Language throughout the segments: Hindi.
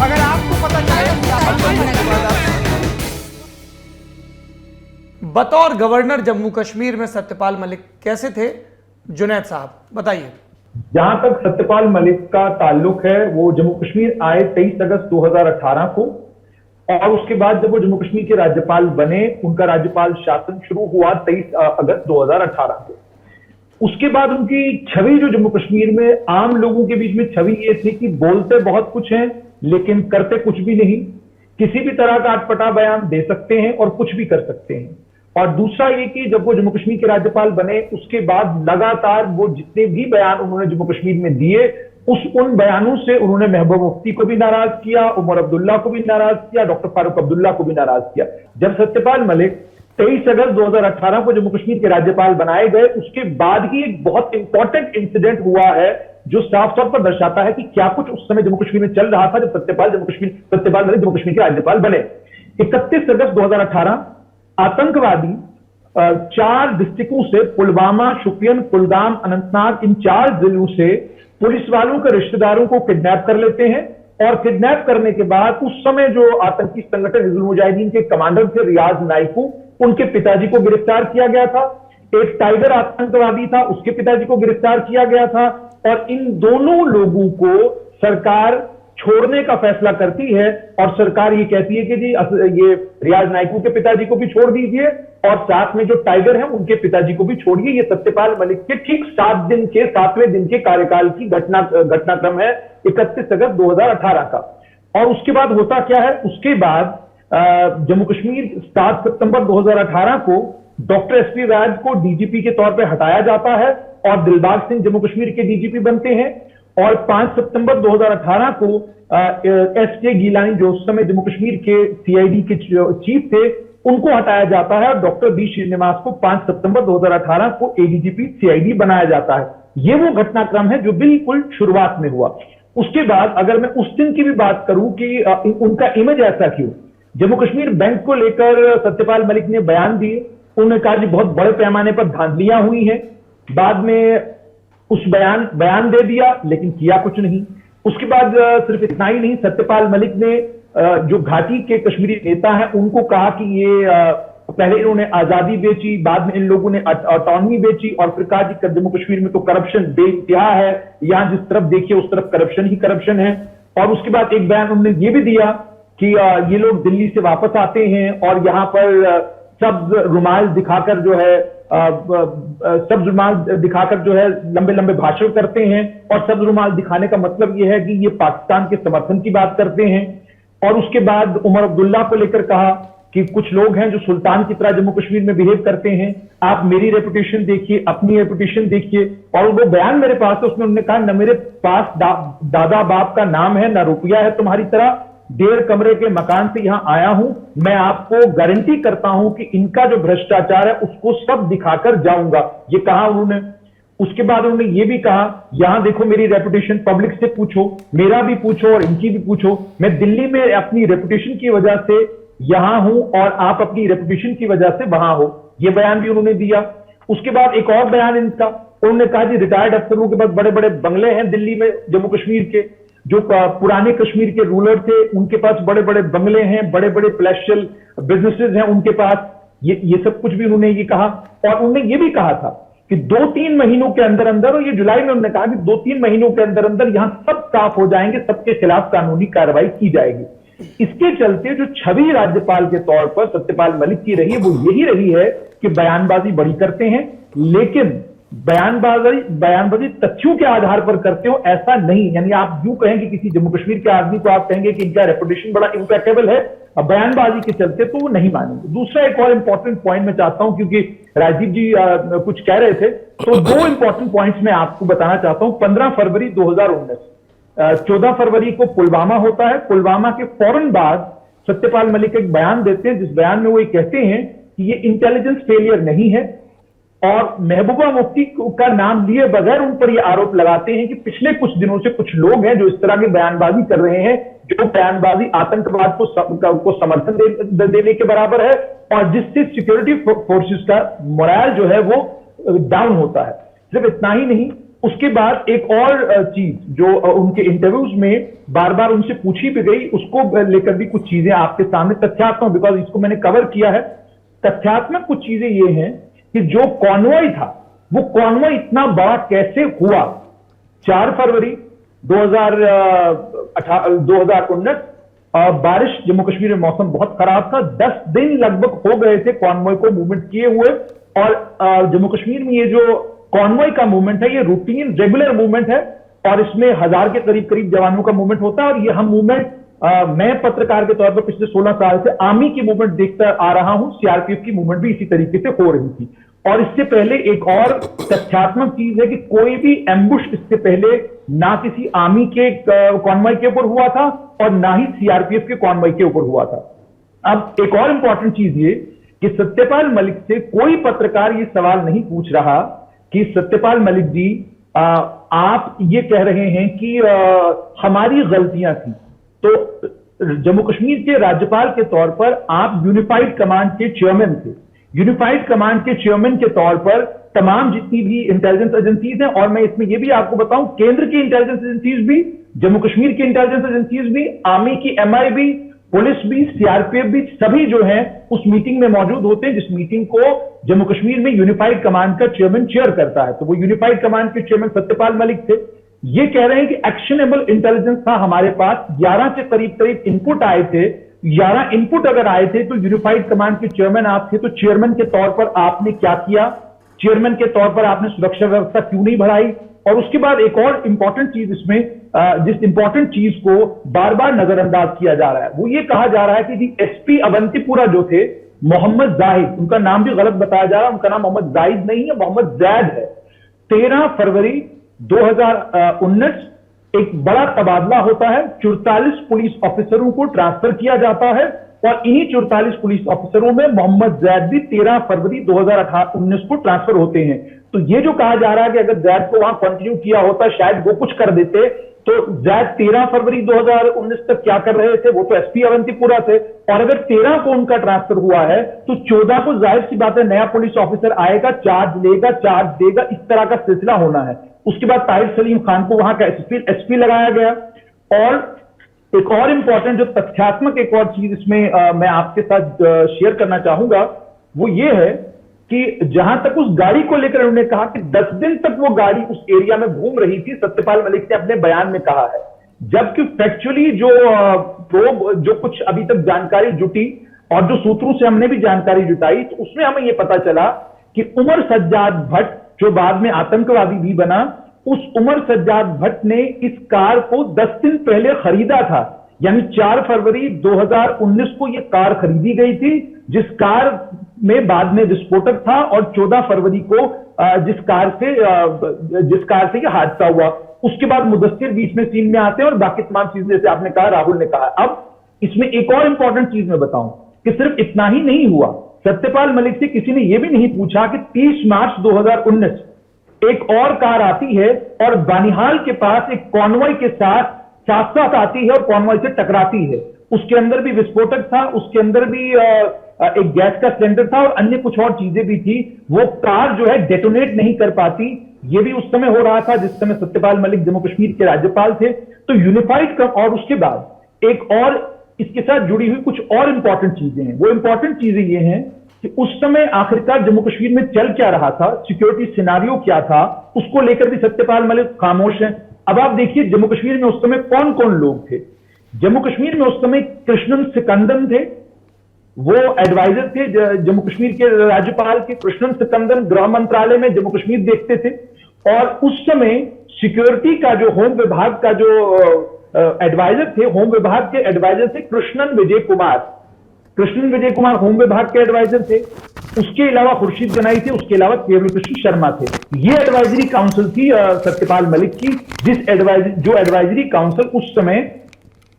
अगर आपको पता चले बतौर गवर्नर जम्मू कश्मीर में सत्यपाल मलिक कैसे थे, जुनैद साहब बताइए। जहां तक सत्यपाल मलिक का ताल्लुक है, वो जम्मू कश्मीर आए 23 अगस्त 2018 को, और उसके बाद जब वो जम्मू कश्मीर के राज्यपाल बने, उनका राज्यपाल शासन शुरू हुआ 23 अगस्त 2018 को। उसके बाद उनकी छवि जो जम्मू कश्मीर में आम लोगों के बीच में छवि ये थी कि बोलते बहुत कुछ हैं लेकिन करते कुछ भी नहीं, किसी भी तरह का अटपटा बयान दे सकते हैं और कुछ भी कर सकते हैं। और दूसरा ये कि जब वो जम्मू कश्मीर के राज्यपाल बने, उसके बाद लगातार वो जितने भी बयान उन्होंने जम्मू कश्मीर में दिए, उन बयानों से उन्होंने महबूबा मुफ्ती को भी नाराज किया, उमर अब्दुल्ला को भी नाराज किया, डॉक्टर फारूक अब्दुल्ला को भी नाराज किया। जब सत्यपाल मलिक 23 अगस्त 2018 को जम्मू कश्मीर के राज्यपाल बनाए गए, उसके बाद ही एक बहुत इंपॉर्टेंट इंसिडेंट हुआ है जो साफ तौर पर दर्शाता है कि क्या कुछ उस समय जम्मू कश्मीर में चल रहा था जब सत्यपाल मलिक जम्मू कश्मीर के राज्यपाल बने। 31 अगस्त 2018 आतंकवादी 4 डिस्ट्रिक्टों से, पुलवामा, शोपियान, कुलगाम, अनंतनाग, इन 4 जिलों से पुलिस वालों के रिश्तेदारों को किडनैप कर लेते हैं। और किडनैप करने के बाद उस समय जो आतंकी संगठन हिजबुल मुजाहिदीन के कमांडर थे रियाज नाइकू, उनके पिताजी को गिरफ्तार किया गया था। एक टाइगर आतंकवादी था, उसके पिताजी को गिरफ्तार किया गया था। और इन दोनों लोगों को सरकार छोड़ने का फैसला करती है, और सरकार ये कहती है कि जी ये रियाज नाइकू के पिताजी को भी छोड़ दीजिए और साथ में जो टाइगर हैं उनके पिताजी को भी छोड़िए। ये सत्यपाल मलिक के ठीक 7वें दिन के कार्यकाल की घटनाक्रम है 31 अगस्त 2018 का। और उसके बाद होता क्या है, उसके बाद जम्मू कश्मीर 7 सितंबर 2018 को डॉक्टर एसपी राज को डीजीपी के तौर पर हटाया जाता है और दिलबाग सिंह जम्मू कश्मीर के डीजीपी बनते हैं। और 5 सितंबर 2018 को एस.के. गीलानी जो उस समय जम्मू कश्मीर के सीआईडी के चीफ थे, उनको हटाया जाता है और डॉक्टर बी श्रीनिवास को 5 सितंबर 2018 को एडीजीपी सीआईडी बनाया जाता है। ये वो घटनाक्रम है जो बिल्कुल शुरुआत में हुआ। उसके बाद अगर मैं उस दिन की भी बात करूं कि उनका इमेज ऐसा क्यों, जम्मू कश्मीर बैंक को लेकर सत्यपाल मलिक ने बयान दिए, उन्होंने कहा कि बहुत बड़े पैमाने पर धांधलियां हुई हैं। बाद में उस बयान दे दिया लेकिन किया कुछ नहीं। उसके बाद सिर्फ इतना ही नहीं, सत्यपाल मलिक ने जो घाटी के कश्मीरी नेता हैं उनको कहा कि ये पहले इन्होंने आजादी बेची, बाद में इन लोगों ने ऑटोनॉमी बेची, और फिर कहा कि जम्मू कश्मीर में तो करप्शन बेइंतहा है, यहां जिस तरफ देखिए उस तरफ करप्शन ही करप्शन है। और उसके बाद एक बयान उन्होंने ये भी दिया कि ये लोग दिल्ली से वापस आते हैं और यहां पर सब्ज रुमाल दिखाकर जो है लंबे लंबे भाषण करते हैं। और सब्ज रुमाल दिखाने का मतलब यह है कि ये पाकिस्तान के समर्थन की बात करते हैं। और उसके बाद उमर अब्दुल्ला को लेकर कहा कि कुछ लोग हैं जो सुल्तान की तरह जम्मू कश्मीर में बिहेव करते हैं, आप मेरी रेपुटेशन देखिए, अपनी रेपुटेशन देखिए। और वो बयान मेरे पास है, उसमें उन्होंने कहा न मेरे पास दादा बाप का नाम है, न रुपया है तुम्हारी तरह, 1.5 कमरे के मकान से यहां आया हूं, मैं आपको गारंटी करता हूं कि इनका जो भ्रष्टाचार है उसको सब दिखाकर जाऊंगा, ये कहा उन्होंने। उसके बाद उन्होंने ये भी कहा, यहां देखो मेरी रेपुटेशन, पब्लिक से पूछो, मेरा भी पूछो और इनकी भी पूछो, मैं दिल्ली में अपनी रेपुटेशन की वजह से यहां हूं और आप अपनी रेपुटेशन की वजह से वहां हो, ये बयान भी उन्होंने दिया। उसके बाद एक और बयान इनका, उन्होंने कहा कि रिटायर्ड अफसरों के पास बड़े बड़े बंगले हैं दिल्ली में, जम्मू कश्मीर के जो पुराने कश्मीर के रूलर थे उनके पास बड़े बड़े बंगले हैं, बड़े बड़े पैलेशियल बिजनेसेस हैं उनके पास, ये सब कुछ भी उन्होंने ये कहा। और उन्होंने ये भी कहा था कि 2-3 महीनों के अंदर अंदर, और ये जुलाई में उन्होंने कहा कि 2-3 महीनों के अंदर अंदर यहां सब साफ हो जाएंगे, सबके खिलाफ कानूनी कार्रवाई की जाएगी। इसके चलते जो छवि राज्यपाल के तौर पर सत्यपाल मलिक की रही है वो यही रही है कि बयानबाजी बड़ी करते हैं, लेकिन बयानबाजी तथ्यों के आधार पर करते हो ऐसा नहीं। यानी आप यूं कहें कि किसी जम्मू कश्मीर के आदमी को आप कहेंगे कि इनका रेपुटेशन बड़ा इंपैक्टेबल है, अब बयानबाजी के चलते तो वो नहीं मानेंगे। दूसरा एक और इंपॉर्टेंट पॉइंट मैं चाहता हूं, क्योंकि राजीव जी कुछ कह रहे थे, तो 2 इंपॉर्टेंट पॉइंट्स मैं आपको बताना चाहता हूं। 15 फरवरी 2019, 14 फरवरी को पुलवामा होता है। पुलवामा के फौरन बाद सत्यपाल मलिक एक बयान देते हैं, जिस बयान में वो ये कहते हैं कि ये इंटेलिजेंस फेलियर नहीं है, और महबूबा मुफ्ती का नाम लिए बगैर उन पर ये आरोप लगाते हैं कि पिछले कुछ दिनों से कुछ लोग हैं जो इस तरह की बयानबाजी कर रहे हैं, जो बयानबाजी आतंकवाद को समर्थन देने के बराबर है, और जिससे सिक्योरिटी फोर्सेस का मोरल जो है वो डाउन होता है। सिर्फ इतना ही नहीं, उसके बाद एक और चीज जो उनके इंटरव्यूज में बार बार उनसे पूछी भी गई, उसको लेकर भी कुछ चीजें आपके सामने तथ्यात्मक, बिकॉज इसको मैंने कवर किया है, तथ्यात्मक कुछ चीजें ये हैं कि जो कॉन्वॉय था वो कॉन्वॉय इतना बड़ा कैसे हुआ। 4 फरवरी 2019 बारिश, जम्मू कश्मीर में मौसम बहुत खराब था, 10 दिन लगभग हो गए थे कॉन्वॉय को मूवमेंट किए हुए। और जम्मू कश्मीर में ये जो कॉन्वॉय का मूवमेंट है ये रूटीन रेगुलर मूवमेंट है और इसमें 1000 के करीब जवानों का मूवमेंट होता है। और ये हम मूवमेंट मैं पत्रकार के तौर पर पिछले 16 साल से आर्मी की मूवमेंट देखता आ रहा हूं, सीआरपीएफ की मूवमेंट भी इसी तरीके से हो रही थी। और इससे पहले एक और तथ्यात्मक चीज है कि कोई भी एम्बुश इससे पहले ना किसी आर्मी के कॉन्वॉय के ऊपर हुआ था और ना ही सीआरपीएफ के कॉन्वॉय के ऊपर हुआ था। अब एक और इंपॉर्टेंट चीज ये कि सत्यपाल मलिक से कोई पत्रकार ये सवाल नहीं पूछ रहा कि सत्यपाल मलिक जी आप ये कह रहे हैं कि हमारी गलतियां थी। तो जम्मू कश्मीर के राज्यपाल के तौर पर आप यूनिफाइड कमांड के चेयरमैन थे। यूनिफाइड कमांड के चेयरमैन के तौर पर तमाम जितनी भी इंटेलिजेंस एजेंसीज हैं, और मैं इसमें यह भी आपको बताऊं केंद्र की इंटेलिजेंस एजेंसीज भी, जम्मू कश्मीर की इंटेलिजेंस एजेंसीज भी, आर्मी की एमआई भी, पुलिस भी, सीआरपीएफ भी, सभी जो हैं उस मीटिंग में मौजूद होते हैं जिस मीटिंग को जम्मू कश्मीर में यूनिफाइड कमांड का चेयरमैन चेयर करता है। तो वो यूनिफाइड कमांड के चेयरमैन सत्यपाल मलिक थे। ये कह रहे हैं कि एक्शनेबल इंटेलिजेंस था हमारे पास, 11 के करीब इनपुट आए थे। 11 इनपुट अगर आए थे तो यूनिफाइड कमांड के चेयरमैन आप थे, तो चेयरमैन के तौर पर आपने क्या किया? चेयरमैन के तौर पर आपने सुरक्षा व्यवस्था क्यों नहीं बढ़ाई? और उसके बाद एक और इंपॉर्टेंट चीज इसमें, जिस इंपॉर्टेंट चीज को बार बार नजरअंदाज किया जा रहा है, वो ये कहा जा रहा है कि जी एसपी अवंतीपुरा जो थे मोहम्मद जाहिद, उनका नाम भी गलत बताया जा रहा है, उनका नाम मोहम्मद जाहिद नहीं है, मोहम्मद जैद है। 13 फरवरी 2019 एक बड़ा तबादला होता है, 44 पुलिस ऑफिसरों को ट्रांसफर किया जाता है और इन्हीं 44 पुलिस ऑफिसरों में मोहम्मद जैद भी 13 फरवरी 2019 को ट्रांसफर होते हैं। तो ये जो कहा जा रहा है कि अगर जैद को वहां कंटिन्यू किया होता शायद वो कुछ कर देते, तो जैद 13 फरवरी 2019 तक क्या कर रहे थे? वो तो एसपी अवंतीपुरा थे। और अगर 13 को उनका ट्रांसफर हुआ है तो 14 को जाहिर सी बात है नया पुलिस ऑफिसर आएगा, चार्ज लेगा, चार्ज देगा, इस तरह का सिलसिला होना है। उसके बाद ताहिर सलीम खान को वहां का एसपी लगाया गया। और एक और इंपॉर्टेंट जो तथ्यात्मक एक और चीज इसमें मैं आपके साथ शेयर करना चाहूंगा वो ये है कि जहां तक उस गाड़ी को लेकर उन्होंने कहा कि 10 दिन तक वो गाड़ी उस एरिया में घूम रही थी, सत्यपाल मलिक ने अपने बयान में कहा है। जबकि फैक्चुअली जो कुछ अभी तक जानकारी जुटी और जो सूत्रों से हमने भी जानकारी जुटाई, तो उसमें हमें यह पता चला कि उमर सज्जाद भट्ट जो बाद में आतंकवादी भी बना, उस उमर सज्जाद भट्ट ने इस कार को 10 दिन पहले खरीदा था। यानी 4 फरवरी 2019 को यह कार खरीदी गई थी, जिस कार में बाद में विस्फोटक था, और 14 फरवरी को जिस कार से यह हादसा हुआ। उसके बाद मुदस्सिर बीच में सीन में आते हैं और बाकी तमाम चीजें जैसे आपने कहा, राहुल ने कहा। अब इसमें एक और इंपॉर्टेंट चीज मैं बताऊं कि सिर्फ इतना ही नहीं हुआ। सत्यपाल मलिक से किसी ने यह भी नहीं पूछा कि 30 मार्च 2019 एक और कार आती है और बानिहाल के पास एक कॉन्वॉय के साथ साथ आती है और कॉन्वॉय से टकराती है। उसके अंदर भी विस्फोटक था, उसके अंदर भी एक गैस का सिलेंडर था और अन्य कुछ और चीजें भी थी। वो कार जो है डेटोनेट नहीं कर पाती। ये भी उस समय हो रहा था जिस समय सत्यपाल मलिक जम्मू कश्मीर के राज्यपाल थे। तो यूनिफाइड और उसके बाद एक और इसके साथ जुड़ी हुई कुछ और इंपॉर्टेंट चीजें हैं। वो इंपॉर्टेंट चीजें ये हैं कि उस समय आखिरकार जम्मू कश्मीर में चल क्या रहा था, सिक्योरिटी सिनारियो क्या था, उसको लेकर भी सत्यपाल मलिक खामोश हैं। अब आप देखिए जम्मू कश्मीर में उस समय कौन कौन लोग थे। जम्मू कश्मीर में उस समय कृष्णन सिकंदन थे, वो एडवाइजर थे जम्मू कश्मीर के राज्यपाल के। कृष्णन सिकंदन गृह मंत्रालय में जम्मू कश्मीर देखते थे। और उस समय सिक्योरिटी का जो होम विभाग का जो एडवाइजर थे, होम विभाग के एडवाइजर थे कृष्णन विजय कुमार। कृष्णन विजय कुमार होम विभाग के एडवाइजर थे। उसके अलावा खुर्शीद गनाई थे, उसके अलावा केवल कृष्ण शर्मा थे। ये एडवाइजरी काउंसिल थी सत्यपाल मलिक की, जो एडवाइजरी काउंसिल उस समय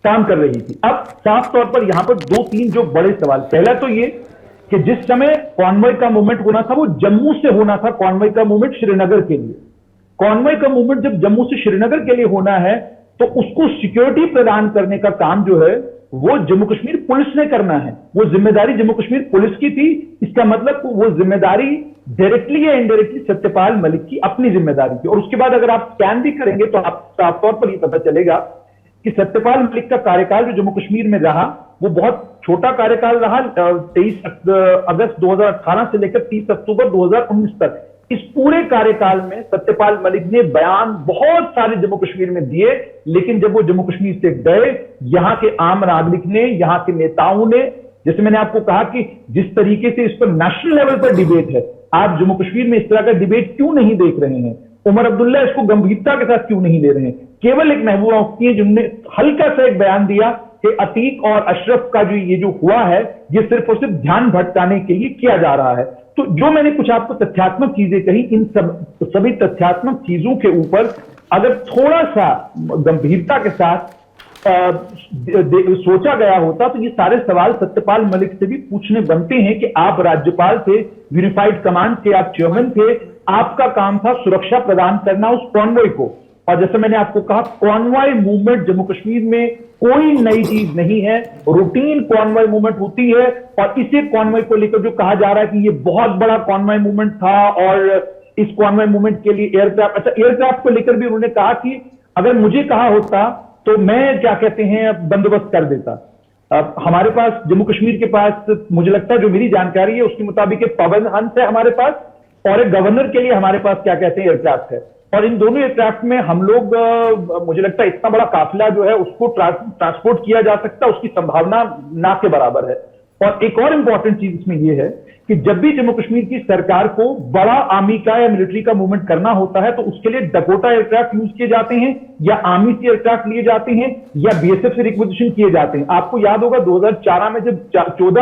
काम कर रही थी। अब साफ तौर पर यहां पर 2-3 जो बड़े सवाल, पहला तो ये कि जिस समय कॉन्वॉय का मूवमेंट होना था वो जम्मू से होना था। कॉन्वॉय का मूवमेंट श्रीनगर के लिए, कॉन्वॉय का मूवमेंट जब जम्मू से श्रीनगर के लिए होना है तो उसको सिक्योरिटी प्रदान करने का काम जो है वो जम्मू कश्मीर पुलिस ने करना है। वो जिम्मेदारी जम्मू कश्मीर पुलिस की थी। इसका मतलब वो जिम्मेदारी डायरेक्टली या इनडायरेक्टली सत्यपाल मलिक की अपनी जिम्मेदारी थी। और उसके बाद अगर आप स्कैन भी करेंगे तो आप साफ तौर पर यह पता चलेगा कि सत्यपाल मलिक का कार्यकाल जो जम्मू कश्मीर में रहा वो बहुत छोटा कार्यकाल रहा। 23 अगस्त 2018 से लेकर 30 अक्टूबर 2019 तक इस पूरे कार्यकाल में सत्यपाल मलिक ने बयान बहुत सारे जम्मू कश्मीर में दिए, लेकिन जब वो जम्मू कश्मीर से गए, यहां के आम नागरिक ने, यहां के नेताओं ने, जैसे मैंने आपको कहा कि जिस तरीके से इस पर नेशनल लेवल पर डिबेट है, आप जम्मू कश्मीर में इस तरह का डिबेट क्यों नहीं देख रहे हैं? उमर अब्दुल्ला इसको गंभीरता के साथ क्यों नहीं ले रहे हैं? केवल एक महबूबा मुफ्ती है जिन्होंने हल्का सा एक बयान दिया कि अतीक और अशरफ का जो हुआ है ये सिर्फ और सिर्फ ध्यान भटकाने के लिए किया जा रहा है। तो जो मैंने कुछ आपको तथ्यात्मक चीजें कही, इन सभी तथ्यात्मक चीजों के ऊपर अगर थोड़ा सा गंभीरता के साथ सोचा गया होता तो ये सारे सवाल सत्यपाल मलिक से भी पूछने बनते हैं कि आप राज्यपाल थे, यूनिफाइड कमांड थे, आप चेयरमैन थे, आपका काम था सुरक्षा प्रदान करना उस कॉन्वॉय को। और जैसे मैंने आपको कहा, कॉन्वॉय मूवमेंट जम्मू कश्मीर में कोई नई चीज नहीं है, रूटीन कॉन्वॉय मूवमेंट होती है। और इसे कॉन्वॉय को लेकर जो कहा जा रहा है कि ये बहुत बड़ा कॉन्वॉय मूवमेंट था और इस कॉन्वॉय मूवमेंट के लिए एयरक्राफ्ट, अच्छा एयरक्राफ्ट को लेकर भी उन्होंने कहा कि अगर मुझे कहा होता तो मैं क्या कहते हैं बंदोबस्त कर देता। हमारे पास जम्मू कश्मीर के पास, मुझे लगता है जो मेरी जानकारी है उसके मुताबिक एक पवन हंस है हमारे पास, और एक गवर्नर के लिए हमारे पास क्या कहते हैं एयरक्राफ्ट है। और इन दोनों एयरक्राफ्ट में हम लोग, मुझे लगता है इतना बड़ा काफिला जो है उसको ट्रांसपोर्ट किया जा सकता है, उसकी संभावना ना के बराबर है। और एक और इंपॉर्टेंट चीज इसमें यह है कि जब भी जम्मू कश्मीर की सरकार को बड़ा आर्मी का या मिलिट्री का मूवमेंट करना होता है तो उसके लिए डकोटा एयरक्राफ्ट यूज किए जाते हैं, या आर्मी से एयरक्राफ्ट लिए जाते हैं, या बीएसएफ से रिक्विजिशन किए जाते हैं। आपको याद होगा 2014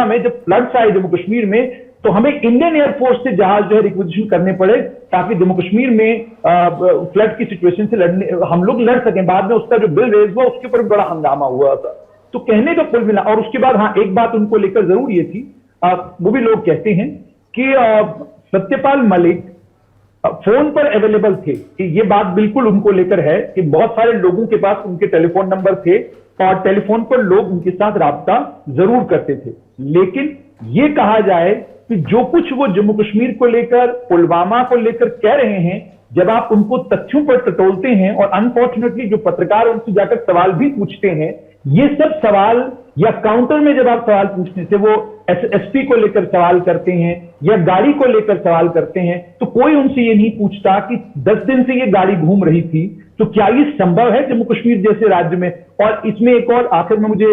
में जब फ्लड्स आए जम्मू कश्मीर में, तो हमें इंडियन एयरफोर्स से जहाज जो है रिक्विजिशन करने पड़े ताकि जम्मू कश्मीर में फ्लड की सिचुएशन से हम लोग लड़ सकें। बाद में उसका जो बिल रेज हुआ उसके ऊपर बड़ा हंगामा हुआ था। तो कहने का कुल मिला, और उसके बाद हाँ एक बात उनको लेकर जरूर ये थी, वो भी लोग कहते हैं कि सत्यपाल मलिक फोन पर अवेलेबल थे, कि ये बात बिल्कुल उनको लेकर है कि बहुत सारे लोगों के पास उनके टेलीफोन नंबर थे और टेलीफोन पर लोग उनके साथ राब्ता जरूर करते थे। लेकिन ये कहा जाए कि जो कुछ वो जम्मू कश्मीर को लेकर, पुलवामा को लेकर कह रहे हैं, जब आप उनको तथ्यों पर टटोलते हैं और अनफॉर्चुनेटली जो पत्रकार उनसे जाकर सवाल भी पूछते हैं, ये सब सवाल या काउंटर में जब आप सवाल पूछने से वो एसपी को लेकर सवाल करते हैं या गाड़ी को लेकर सवाल करते हैं, तो कोई उनसे ये नहीं पूछता कि 10 दिन से ये गाड़ी घूम रही थी, तो क्या ये संभव है जम्मू कश्मीर जैसे राज्य में? और इसमें एक और आखिर में मुझे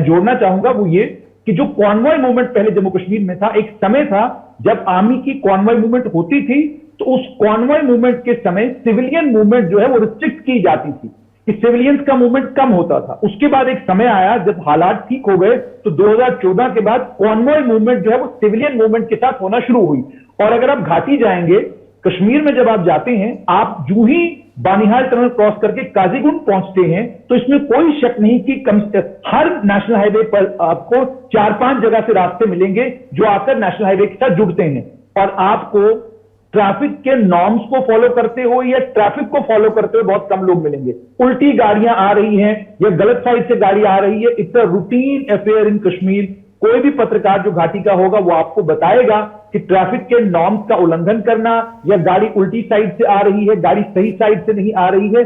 जोड़ना चाहूंगा, वो ये कि जो कॉन्वॉय मूवमेंट पहले जम्मू कश्मीर में था, एक समय था जब आर्मी की कॉन्वॉय मूवमेंट होती थी तो उस कॉन्वॉय मूवमेंट के समय सिविलियन मूवमेंट जो है वो रिस्ट्रिक्ट की जाती थी, कि सिविलियंस का मूवमेंट कम होता था। उसके बाद एक समय आया जब हालात ठीक हो गए तो 2014 के बाद कॉन्वॉय मूवमेंट जो है वो सिविलियन मूवमेंट के साथ होना शुरू हुई। और अगर आप घाटी जाएंगे, कश्मीर में जब आप जाते हैं, आप जूं ही बानिहाल टनल क्रॉस करके काजीगुंड पहुंचते हैं तो इसमें कोई शक नहीं कि हर नेशनल हाईवे पर आपको 4-5 जगह से रास्ते मिलेंगे जो आकर नेशनल हाईवे के साथ जुड़ते हैं, और आपको ट्रैफिक के नॉर्म्स को फॉलो करते हो या ट्रैफिक को फॉलो करते हुए बहुत कम लोग मिलेंगे। उल्टी गाड़ियां आ रही हैं या गलत साइड से गाड़ी आ रही है, इट्स अ रूटीन अफेयर इन कश्मीर। कोई भी पत्रकार जो घाटी का होगा वो आपको बताएगा कि ट्रैफिक के नॉर्म्स का उल्लंघन करना, या गाड़ी उल्टी साइड से आ रही है, गाड़ी सही साइड से नहीं आ रही है,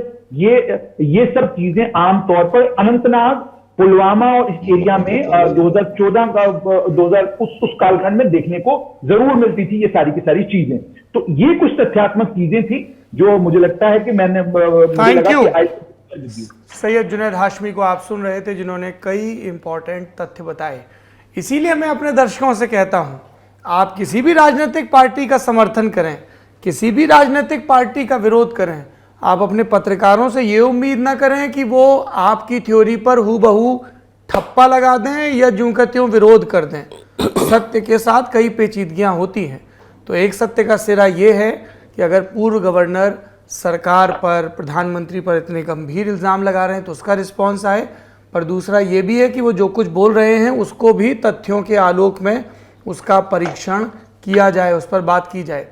ये सब चीजें आमतौर पर अनंतनाग, पुलवामा और इस एरिया में 2014 का उस कालखंड में देखने को जरूर मिलती थी ये सारी की सारी चीजें। तो ये कुछ तथ्यात्मक चीजें थी जो मुझे लगता है कि मैंने थैंक यू सैयद जुनैद हाशमी को आप सुन रहे थे, जिन्होंने कई इंपॉर्टेंट तथ्य बताए। इसीलिए मैं अपने दर्शकों से कहता हूं, आप किसी भी राजनीतिक पार्टी का समर्थन करें, किसी भी राजनीतिक पार्टी का विरोध करें, आप अपने पत्रकारों से ये उम्मीद ना करें कि वो आपकी थ्योरी पर हूबहू ठप्पा लगा दें या यूं का त्यों विरोध कर दें। सत्य के साथ कई पेचीदगियां होती हैं। तो एक सत्य का सिरा ये है कि अगर पूर्व गवर्नर सरकार पर, प्रधानमंत्री पर इतने गंभीर इल्ज़ाम लगा रहे हैं तो उसका रिस्पॉन्स आए, पर दूसरा ये भी है कि वो जो कुछ बोल रहे हैं उसको भी तथ्यों के आलोक में उसका परीक्षण किया जाए, उस पर बात की जाए।